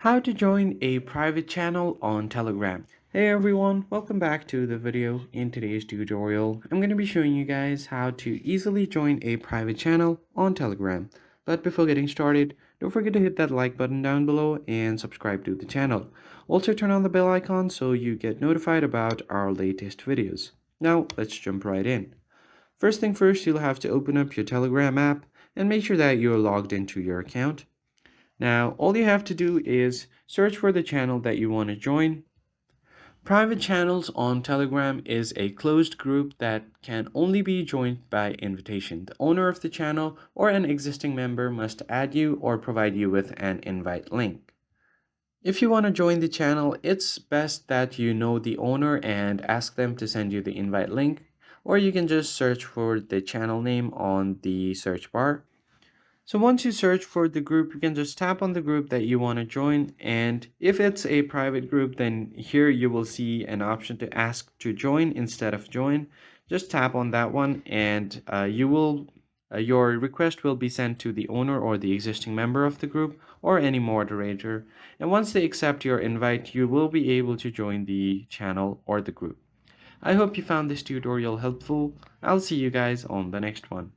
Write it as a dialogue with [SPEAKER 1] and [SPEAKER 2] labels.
[SPEAKER 1] How to join a private channel on Telegram. Hey everyone, welcome back to the video. In today's tutorial, I'm going to be showing you guys how to easily join a private channel on Telegram. But before getting started, don't forget to hit that like button down below and subscribe to the channel. Also turn on the bell icon so you get notified about our latest videos. Now let's jump right in. First thing first, you'll have to open up your Telegram app and make sure that you're logged into your account. Now, all you have to do is search for the channel that you want to join. Private channels on Telegram is a closed group that can only be joined by invitation. The owner of the channel or an existing member must add you or provide you with an invite link. If you want to join the channel, it's best that you know the owner and ask them to send you the invite link, or you can just search for the channel name on the search bar. So once you search for the group, you can just tap on the group that you want to join. And if it's a private group, then here you will see an option to ask to join instead of join. Just tap on that one and your request will be sent to the owner or the existing member of the group or any moderator. And once they accept your invite, you will be able to join the channel or the group. I hope you found this tutorial helpful. I'll see you guys on the next one.